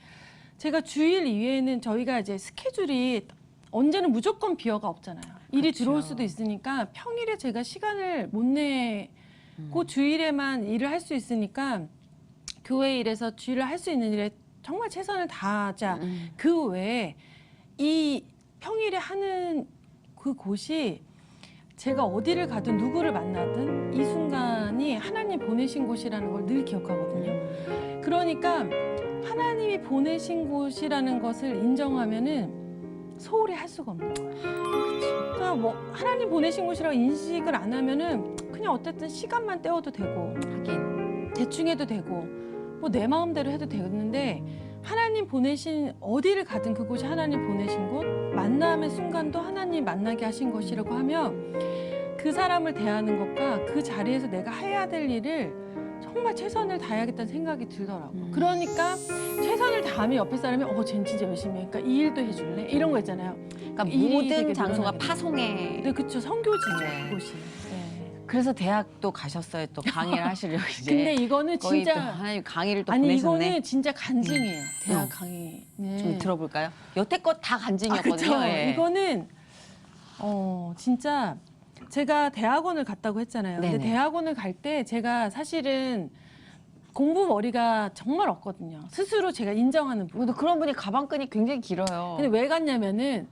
제가 주일 이외에는 저희가 이제 스케줄이 언제는 무조건 비어가 없잖아요. 일이 그렇죠. 들어올 수도 있으니까 평일에 제가 시간을 못 내고 주일에만 일을 할 수 있으니까 교회 일에서 주일을 할 수 있는 일에 정말 최선을 다하자. 그 외에 이 평일에 하는 그 곳이 제가 어디를 가든 누구를 만나든 이 순간이 하나님 보내신 곳이라는 걸 늘 기억하거든요. 그러니까 하나님이 보내신 곳이라는 것을 인정하면은 소홀히 할 수가 없는 거예요. 그러니까 뭐 하나님 보내신 곳이라고 인식을 안 하면은 그냥 어쨌든 시간만 때워도 되고 하긴. 대충 해도 되고 뭐 내 마음대로 해도 되는데 하나님 보내신 어디를 가든 그곳이 하나님 보내신 곳 만남의 순간도 하나님 만나게 하신 것이라고 하면 그 사람을 대하는 것과 그 자리에서 내가 해야 될 일을 정말 최선을 다해야겠다는 생각이 들더라고요. 그러니까 최선을 다하면 옆에 사람이 쟤는 진짜 열심히 해. 그러니까 이 일도 해줄래? 이런 거 있잖아요. 그러니까 일이 모든 되게 장소가 늘어나게 파송해. 네, 그렇죠. 선교지죠, 네. 그곳이. 네. 그래서 대학도 가셨어요. 또 강의를 하시려고 이제. 근데 이거는 거의 진짜 또 하나님 강의를 또 아니 보내셨네. 이거는 진짜 간증이에요. 대학 강의. 네. 좀 들어볼까요? 여태껏 다 간증이었거든요. 그쵸? 예. 이거는 진짜 제가 대학원을 갔다고 했잖아요. 근데 네네. 대학원을 갈 때 제가 사실은 공부 머리가 정말 없거든요. 스스로 제가 인정하는 부분. 근데 그런 분이 가방끈이 굉장히 길어요. 근데 왜 갔냐면은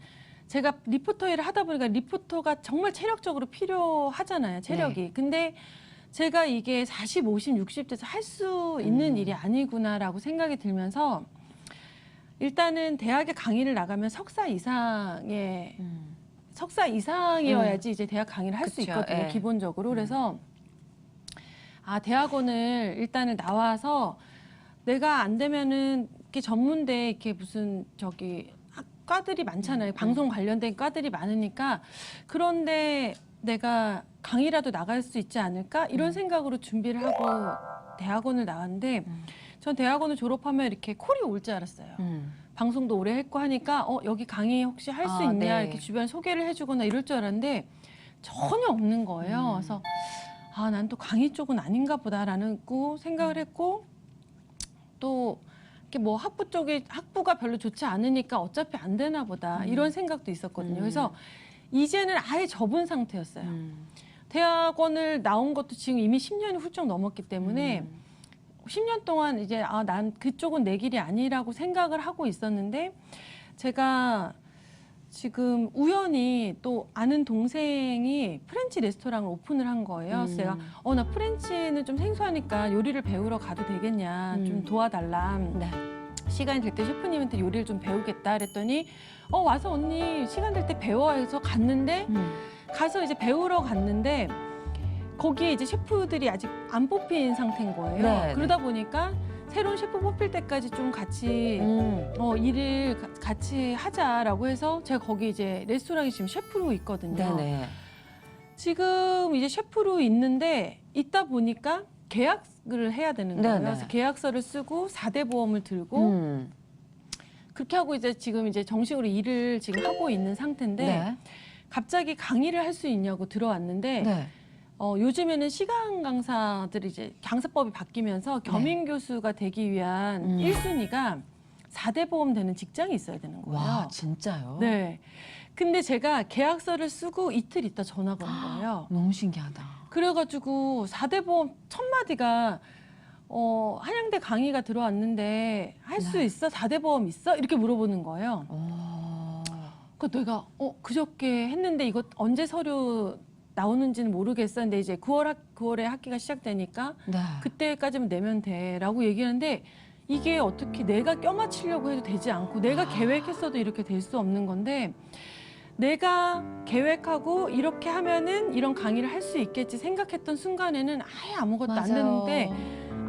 제가 리포터 일을 하다 보니까 리포터가 정말 체력적으로 필요하잖아요. 체력이. 네. 근데 제가 이게 40, 50, 60대에서 할 수 있는 일이 아니구나라고 생각이 들면서 일단은 대학에 강의를 나가면 석사 이상이어야지 이제 대학 강의를 할 수 그쵸, 있거든요. 예. 기본적으로. 그래서 대학원을 일단은 나와서 내가 안 되면은 이렇게 전문대 이렇게 무슨 과들이 많잖아요. 방송 관련된 과들이 많으니까 그런데 내가 강의라도 나갈 수 있지 않을까 이런 생각으로 준비를 하고 대학원을 나왔는데 전 대학원을 졸업하면 이렇게 콜이 올 줄 알았어요. 방송도 오래 했고 하니까 여기 강의 혹시 할 수 있냐 네. 이렇게 주변 소개를 해주거나 이럴 줄 알았는데 전혀 없는 거예요. 그래서 난 또 강의 쪽은 아닌가 보다라는 생각을 했고 또 이렇게 뭐 학부가 별로 좋지 않으니까 어차피 안 되나 보다 이런 생각도 있었거든요. 그래서 이제는 아예 접은 상태였어요. 대학원을 나온 것도 지금 이미 10년이 훌쩍 넘었기 때문에 10년 동안 이제 난 그쪽은 내 길이 아니라고 생각을 하고 있었는데 제가 지금 우연히 또 아는 동생이 프렌치 레스토랑을 오픈을 한 거예요. 그래서 제가 나 프렌치는 좀 생소하니까 요리를 배우러 가도 되겠냐 좀 도와달라. 네. 시간이 될 때 셰프님한테 요리를 좀 배우겠다 그랬더니 와서 언니 시간 될 때 배워 해서 갔는데 가서 이제 배우러 갔는데 거기에 이제 셰프들이 아직 안 뽑힌 상태인 거예요. 네, 그러다 보니까 새로운 셰프 뽑힐 때까지 좀 같이 일을 같이 하자라고 해서 제가 거기 이제 레스토랑에 지금 셰프로 있거든요. 네네. 지금 이제 셰프로 있는데 있다 보니까 계약을 해야 되는 거예요. 네네. 그래서 계약서를 쓰고 4대 보험을 들고 그렇게 하고 이제 지금 이제 정식으로 일을 지금 하고 있는 상태인데 네. 갑자기 강의를 할 수 있냐고 들어왔는데 네. 요즘에는 시간 강사들이 이제 강사법이 바뀌면서 겸임 교수가 되기 위한 1순위가 4대 보험 되는 직장이 있어야 되는 거예요. 와, 진짜요? 네. 근데 제가 계약서를 쓰고 이틀 있다 전화가 온 거예요. 너무 신기하다. 그래가지고 4대 보험 첫 마디가 한양대 강의가 들어왔는데 할 수 있어? 4대 보험 있어? 이렇게 물어보는 거예요. 그러니까 내가 그저께 했는데 이거 언제 서류 나오는지는 모르겠어. 근데 이제 9월에 학기가 시작되니까 네. 그때까지만 내면 돼라고 얘기하는데 이게 어떻게 내가 껴맞추려고 해도 되지 않고 내가 계획했어도 이렇게 될 수 없는 건데 내가 계획하고 이렇게 하면은 이런 강의를 할 수 있겠지 생각했던 순간에는 아예 아무것도 안 됐는데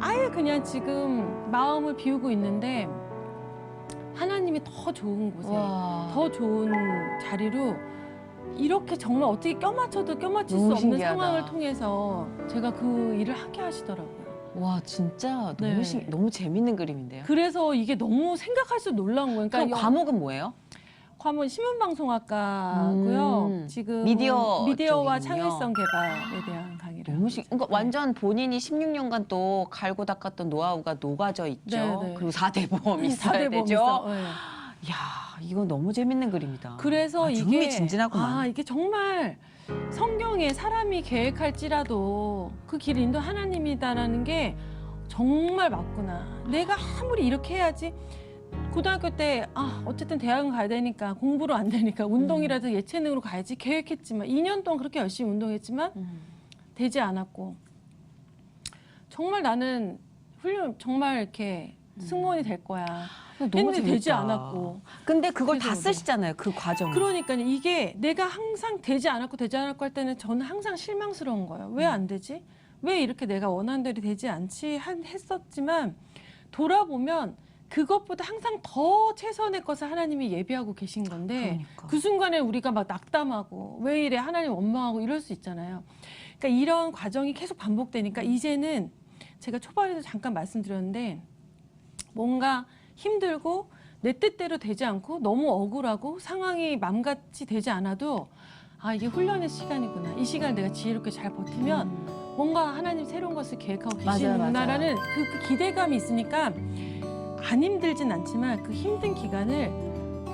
아예 그냥 지금 마음을 비우고 있는데 하나님이 더 좋은 곳에 더 좋은 자리로 이렇게 정말 어떻게 껴맞춰도 껴맞출 수 너무 없는 신기하다. 상황을 통해서 제가 그 일을 하게 하시더라고요. 와, 진짜 네. 너무 재밌는 그림인데요. 그래서 이게 너무 생각할수록 놀라운 거예요. 그럼 그러니까 과목은 뭐예요? 과목은 신문방송학과고요. 지금 미디어 미디어와 쪽이군요. 창의성 개발에 대한 강의를. 너무 하고 있죠. 그러니까 완전 본인이 16년간 또 갈고 닦았던 노하우가 녹아져 있죠. 네, 네. 그리고 4대 보험이 있어야 4대 보험 되죠. 있어. 네. 이야, 이거 너무 재밌는 그림이다. 그래서 아주 이게 흥미진진하구만. 이게 정말 성경에 사람이 계획할지라도 그 길을 인도 하나님이다라는 게 정말 맞구나. 내가 아무리 이렇게 해야지. 고등학교 때 어쨌든 대학은 가야 되니까 공부로 안 되니까 운동이라도 예체능으로 가야지 계획했지만 2년 동안 그렇게 열심히 운동했지만 되지 않았고 정말 나는 정말 이렇게 승무원이 될 거야. 너무 했는데 되지 재밌다. 않았고. 근데 그걸 다 그래서 쓰시잖아요. 그 과정. 그러니까 이게 내가 항상 되지 않았고 할 때는 저는 항상 실망스러운 거예요. 왜 안 되지? 왜 이렇게 내가 원하는 대로 되지 않지? 했었지만 돌아보면 그것보다 항상 더 최선의 것을 하나님이 예비하고 계신 건데 그러니까. 그 순간에 우리가 막 낙담하고 왜 이래 하나님 원망하고 이럴 수 있잖아요. 그러니까 이런 과정이 계속 반복되니까 이제는 제가 초반에도 잠깐 말씀드렸는데 뭔가 힘들고 내 뜻대로 되지 않고 너무 억울하고 상황이 맘같이 되지 않아도 아 이게 훈련의 시간이구나. 이 시간을 내가 지혜롭게 잘 버티면 뭔가 하나님 새로운 것을 계획하고 계시는구나라는 그 기대감이 있으니까 안 힘들진 않지만 그 힘든 기간을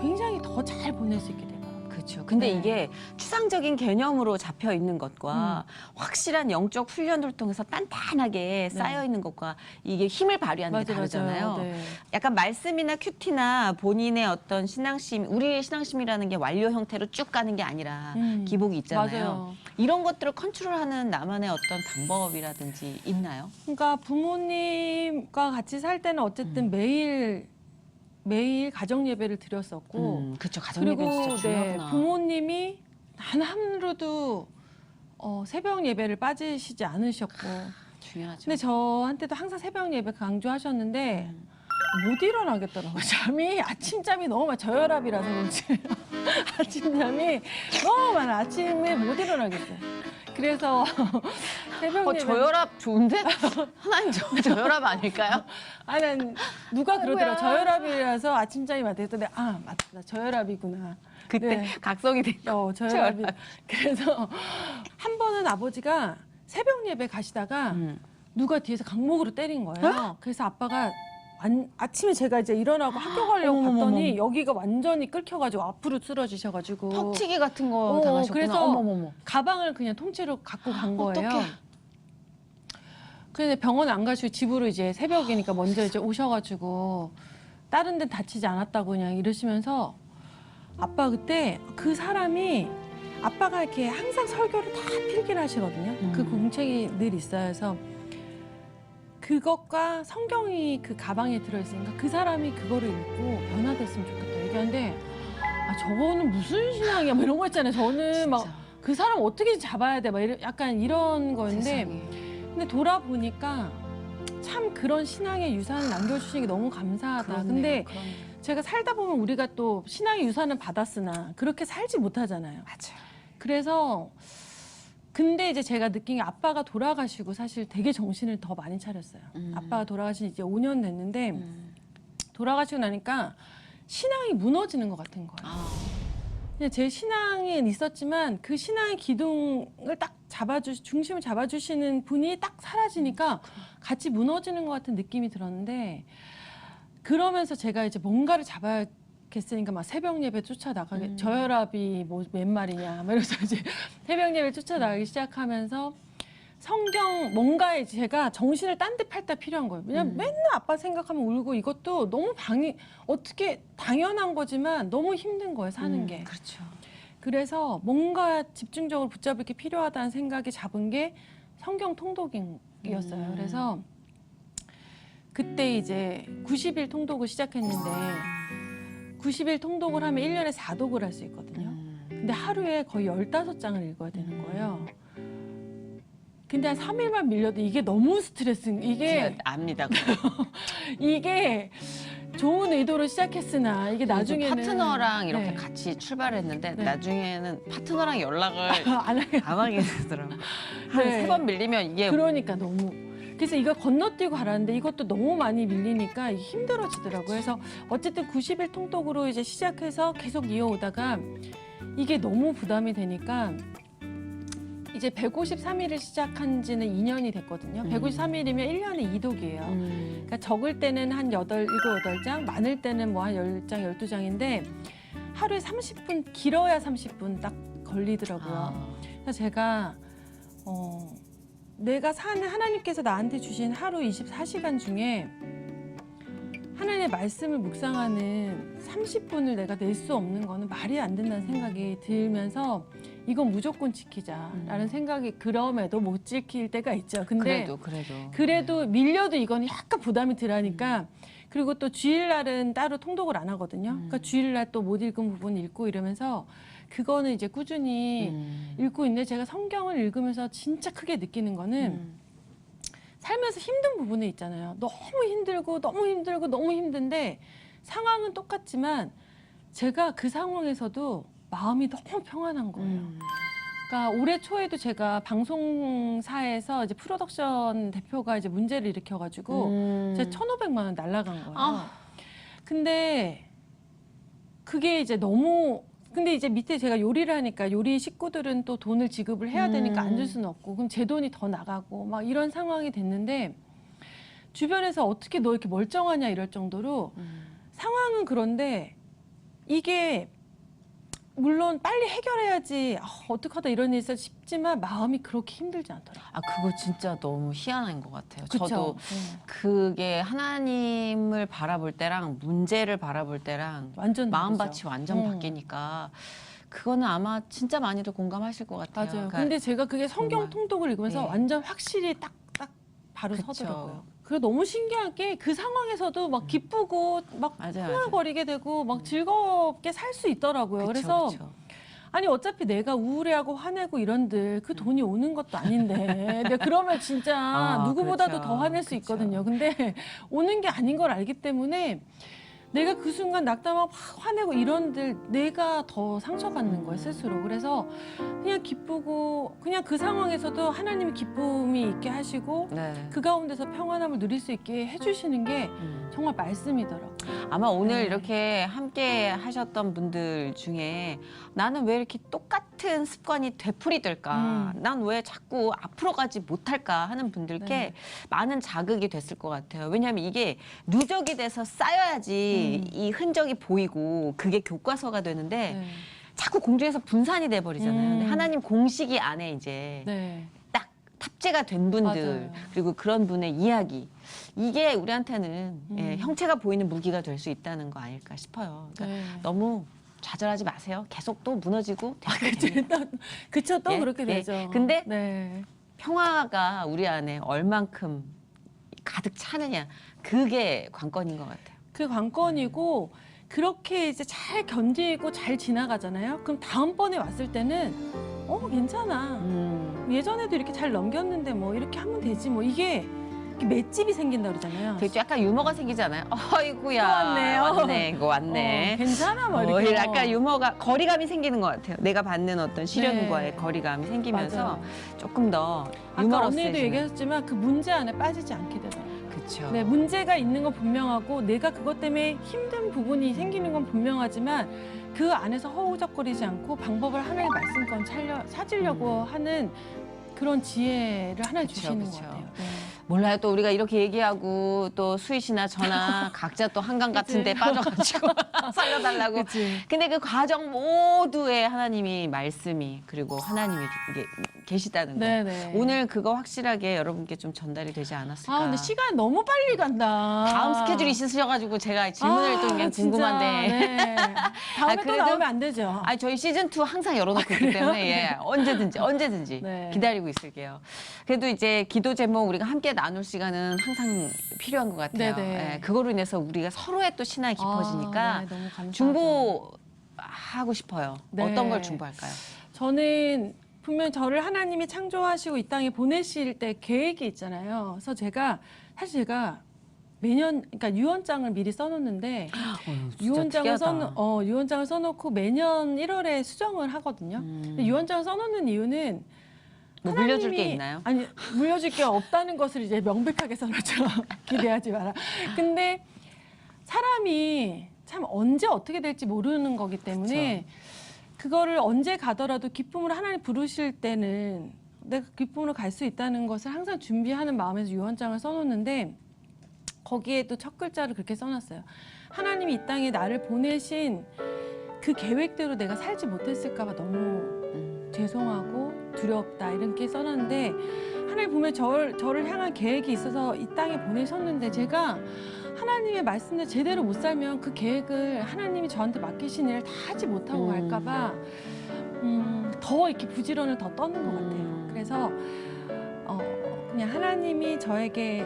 굉장히 더 잘 보낼 수 있게 돼요. 그렇죠. 근데 네. 이게 추상적인 개념으로 잡혀 있는 것과 확실한 영적 훈련을 통해서 단단하게 쌓여 있는 것과 이게 힘을 발휘하는 게 다르잖아요. 맞아요. 네. 약간 말씀이나 큐티나 본인의 어떤 신앙심, 우리의 신앙심이라는 게 완료 형태로 쭉 가는 게 아니라 기복이 있잖아요. 맞아요. 이런 것들을 컨트롤하는 나만의 어떤 방법이라든지 있나요? 그러니까 부모님과 같이 살 때는 어쨌든 매일 가정 예배를 드렸었고 그렇죠. 가정 그리고 예배 진짜 중요하구나. 부모님이 단 하루도 새벽 예배를 빠지시지 않으셨고 중요하죠. 근데 저한테도 항상 새벽 예배 강조하셨는데 못 일어나겠더라고요. 잠이 아침잠이 너무 많아. 저혈압이라서 그런지 아침잠이 너무 많아. 아침에 못 일어나겠어요. 그래서 새벽 예배 저혈압 좋은데? 하나님 저혈압 아닐까요? 아니, 난 누가 그러더라. 아이고야. 저혈압이라서 아침잠이 많다 했더니 아 맞다. 나 저혈압이구나. 그때 네. 각성이 된 저혈압이. 그래서 한 번은 아버지가 새벽 예배 가시다가 누가 뒤에서 강목으로 때린 거예요. 그래서 아빠가 아침에 제가 이제 일어나고 학교 가려고 봤더니 여기가 완전히 끓여가지고 앞으로 쓰러지셔가지고 턱치기 같은 거 당하셨구나. 그래서 어머머머. 가방을 그냥 통째로 갖고 간 거예요. 어떡해. 그래서 병원 안 가시고 집으로 이제 새벽이니까 먼저 이제 오셔가지고 다른 데 다치지 않았다고 그냥 이러시면서 아빠 그때 그 사람이 아빠가 이렇게 항상 설교를 다 필기를 하시거든요. 그 공책이 늘 있어요. 그래서 그것과 성경이 그 가방에 들어있으니까 그 사람이 그거를 읽고 변화됐으면 좋겠다 얘기하는데 아 저거는 무슨 신앙이야 뭐 이런 거 있잖아요. 저는 막 그 사람 어떻게 잡아야 돼 막 약간 이런 거였는데 근데 돌아보니까 참 그런 신앙의 유산을 남겨주시는 게 너무 감사하다. 근데 제가 살다 보면 우리가 또 신앙의 유산을 받았으나 그렇게 살지 못하잖아요. 맞아요. 그래서 근데 이제 제가 느낀 게 아빠가 돌아가시고 사실 되게 정신을 더 많이 차렸어요. 아빠가 돌아가신 이제 5년 됐는데 돌아가시고 나니까 신앙이 무너지는 것 같은 거예요. 그냥 제 신앙이 있었지만 그 신앙의 기둥을 딱 중심을 잡아주시는 분이 딱 사라지니까 같이 무너지는 것 같은 느낌이 들었는데 그러면서 제가 이제 뭔가를 잡아야겠으니까 막 새벽 예배 쫓아나가게 저혈압이 뭐 웬 말이냐 막 이러면서 이제 새벽 예배 쫓아나가기 시작하면서 성경 뭔가에 제가 정신을 딴 데 팔 때 필요한 거예요. 왜냐면 맨날 아빠 생각하면 울고 이것도 너무 어떻게 당연한 거지만 너무 힘든 거예요, 사는 게. 그렇죠. 그래서 뭔가 집중적으로 붙잡을 게 필요하다는 생각이 잡은 게 성경 통독이었어요. 그래서 그때 이제 90일 통독을 시작했는데 90일 통독을 하면 1년에 4독을 할 수 있거든요. 근데 하루에 거의 15장을 읽어야 되는 거예요. 근데 한 3일만 밀려도 이게 너무 스트레스. 이게 압니다. 이게 좋은 의도로 시작했으나 이게 나중에는 파트너랑 이렇게 네. 같이 출발했는데 네. 나중에는 파트너랑 연락을 안 하게 안 하게 되더라고요. 한 네. 3번 밀리면 이게 그러니까 너무 그래서 이걸 건너뛰고 가라는데 이것도 너무 많이 밀리니까 이게 힘들어지더라고요. 그래서 어쨌든 90일 통독으로 이제 시작해서 계속 이어오다가 이게 너무 부담이 되니까 이제 153일을 시작한 지는 2년이 됐거든요. 153일이면 1년에 2독이에요. 그러니까 적을 때는 한 7, 8장, 많을 때는 뭐 한 10장, 12장인데 하루에 30분, 길어야 30분 딱 걸리더라고요. 그래서 제가 내가 사는 하나님께서 나한테 주신 하루 24시간 중에 하나님의 말씀을 묵상하는 30분을 내가 낼 수 없는 거는 말이 안 된다는 생각이 들면서 이건 무조건 지키자라는 생각이 그럼에도 못 지킬 때가 있죠. 근데 그래도 밀려도 이건 약간 부담이 덜하니까 그리고 또 주일날은 따로 통독을 안 하거든요. 그러니까 주일날 또 못 읽은 부분 읽고 이러면서 그거는 이제 꾸준히 읽고 있는데 제가 성경을 읽으면서 진짜 크게 느끼는 거는 살면서 힘든 부분이 있잖아요. 너무 힘들고 너무 힘들고 너무 힘든데 상황은 똑같지만 제가 그 상황에서도 마음이 너무 평안한 거예요. 그러니까 올해 초에도 제가 방송사에서 이제 프로덕션 대표가 이제 문제를 일으켜가지고 제가 1,500만 원 날라간 거예요. 근데 그게 이제 너무 근데 이제 밑에 제가 요리를 하니까 요리 식구들은 또 돈을 지급을 해야 되니까 안 줄 수는 없고 그럼 제 돈이 더 나가고 막 이런 상황이 됐는데 주변에서 어떻게 너 이렇게 멀쩡하냐 이럴 정도로 상황은 그런데 이게 물론 빨리 해결해야지 어떡하다 이런 일이 있어 싶지만 마음이 그렇게 힘들지 않더라고요. 아, 그거 진짜 너무 희한한 것 같아요. 그쵸? 저도 그게 하나님을 바라볼 때랑 문제를 바라볼 때랑 완전 마음밭이 다르죠. 완전 바뀌니까 그거는 아마 진짜 많이들 공감하실 것 같아요. 맞아요. 그러니까 근데 제가 그게 성경 정말. 통독을 읽으면서 네. 완전 확실히 딱 바로 그쵸. 서더라고요. 그리고 너무 신기한 게 그 상황에서도 막 기쁘고 막 맞아요, 흥얼거리게 되고 막 즐겁게 살 수 있더라고요. 그쵸, 그래서 그쵸. 아니 어차피 내가 우울해하고 화내고 이런들 그 돈이 오는 것도 아닌데 근데 그러면 진짜 누구보다도 그렇죠. 더 화낼 수 그쵸. 있거든요. 근데 오는 게 아닌 걸 알기 때문에 내가 그 순간 낙담하고 막 화내고 이런들 내가 더 상처받는 거예요 스스로. 그래서 그냥 기쁘고 그냥 그 상황에서도 하나님이 기쁨이 있게 하시고 네. 그 가운데서 평안함을 누릴 수 있게 해주시는 게 정말 말씀이더라고요. 아마 오늘 네. 이렇게 함께 하셨던 분들 중에 나는 왜 이렇게 똑같은 습관이 되풀이될까? 난 왜 자꾸 앞으로 가지 못할까? 하는 분들께 네. 많은 자극이 됐을 것 같아요. 왜냐하면 이게 누적이 돼서 쌓여야지 이 흔적이 보이고 그게 교과서가 되는데 네. 자꾸 공중에서 분산이 돼버리잖아요. 근데 하나님 공식이 안에 이제 네. 딱 탑재가 된 분들 맞아요. 그리고 그런 분의 이야기 이게 우리한테는 예, 형체가 보이는 무기가 될 수 있다는 거 아닐까 싶어요. 그러니까 네. 너무 좌절하지 마세요. 계속 또 무너지고 그쵸 또 예, 그렇게 예. 되죠. 근데 네. 평화가 우리 안에 얼만큼 가득 차느냐 그게 관건인 것 같아요. 그 관건이고 그렇게 이제 잘 견디고 잘 지나가잖아요. 그럼 다음번에 왔을 때는 괜찮아. 예전에도 이렇게 잘 넘겼는데 뭐 이렇게 하면 되지 뭐 이게 맷집이 생긴다 그러잖아요. 되게 약간 유머가 생기잖아요. 어이구야. 또 왔네요. 왔네. 이거 왔네. 괜찮아 뭐 이렇게. 약간 유머가 거리감이 생기는 것 같아요. 내가 받는 어떤 시련과의 네. 거리감이 생기면서 맞아요. 조금 더 아까 유머러스해지는. 언니도 얘기하셨지만 그 문제 안에 빠지지 않게 되더라고요. 그렇죠. 네, 문제가 있는 건 분명하고 내가 그것 때문에 힘든 부분이 생기는 건 분명하지만 그 안에서 허우적거리지 않고 방법을 하나의 말씀권 찾으려고 하는 그런 지혜를 하나 그쵸, 주시는 그쵸. 것 같아요. 네. 몰라요. 또 우리가 이렇게 얘기하고 또 수희 씨나 저나 각자 또 한강 같은 데 빠져가지고 살려달라고. 그치. 근데 그 과정 모두에 하나님이 말씀이 그리고 하나님이 이게 계시다는 거. 네네. 오늘 그거 확실하게 여러분께 좀 전달이 되지 않았을까. 근데 시간 너무 빨리 간다. 다음 스케줄이 있으셔가지고 제가 질문을 또 그냥 진짜. 궁금한데. 네. 다음에 또 그래도- 나오면 안 되죠. 아, 저희 시즌2 항상 열어놓고 있기 때문에 예, 언제든지 네. 기다리고 있을게요. 그래도 이제 기도 제목 우리가 함께 나눌 시간은 항상 필요한 것 같아요. 네네. 예, 그거로 인해서 우리가 서로의 또 신앙이 깊어지니까 네, 너무 감사하죠. 중보하고 싶어요. 네. 어떤 걸 중보할까요? 저는 분명 저를 하나님이 창조하시고 이 땅에 보내실 때 계획이 있잖아요. 그래서 사실 제가 매년 그러니까 유언장을 미리 써놓는데 유언장을 써놓고 매년 1월에 수정을 하거든요. 근데 유언장을 써놓는 이유는 뭐 물려줄 게 하나님이- 있나요? 아니 물려줄 게 없다는 것을 이제 명백하게 써놓죠. 기대하지 마라. 근데 사람이 참 언제 어떻게 될지 모르는 거기 때문에 그거를 언제 가더라도 기쁨으로 하나님 부르실 때는 내가 기쁨으로 갈 수 있다는 것을 항상 준비하는 마음에서 유언장을 써놓는데 거기에 또 첫 글자를 그렇게 써놨어요. 하나님이 이 땅에 나를 보내신 그 계획대로 내가 살지 못했을까 봐 너무 죄송하고 두렵다 이렇게 써놨는데 하나님 보면 저를 향한 계획이 있어서 이 땅에 보내셨는데 제가 하나님의 말씀을 제대로 못 살면 그 계획을 하나님이 저한테 맡기신 일을 다 하지 못하고 갈까 봐 더 이렇게 부지런을 더 떠는 것 같아요. 그래서 그냥 하나님이 저에게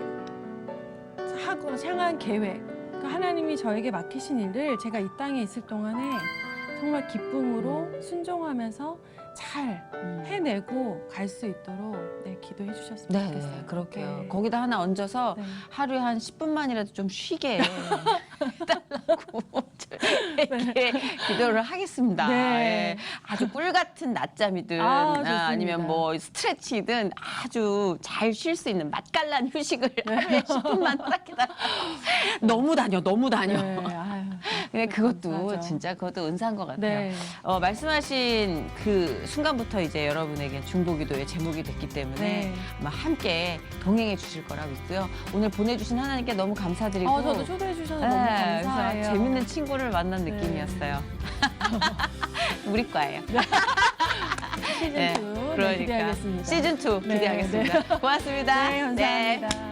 향한 계획, 하나님이 저에게 맡기신 일을 제가 이 땅에 있을 동안에 정말 기쁨으로 순종하면서 잘 해내고 갈 수 있도록 기도해 주셨으면 네, 좋겠어요. 그렇게요. 네. 거기다 하나 얹어서 네. 하루에 한 10분만이라도 좀 쉬게 해달라고 이렇게 기도를 하겠습니다. 네. 예. 아주 꿀 같은 낮잠이든 좋습니다. 아니면 뭐 스트레치든 아주 잘 쉴 수 있는 맛깔난 휴식을 하루에 10분만 허락해달라. 너무 다녀. 네, 아유. 근데 그것도 감사하죠. 진짜 그것도 은사인 것 같아요. 네. 말씀하신 그 순간부터 이제 여러분에게 중보기도의 제목이 됐기 때문에 네. 아마 함께 동행해 주실 거라고 믿고요. 오늘 보내주신 하나님께 너무 감사드리고 저도 초대해 주셔서 너무 네, 감사해요. 그래서 재밌는 친구를 만난 네. 느낌이었어요. 우리 과예요. 시즌 2 그러니까 기대하겠습니다. 시즌 2 네, 기대하겠습니다. 고맙습니다. 네, 감사합니다.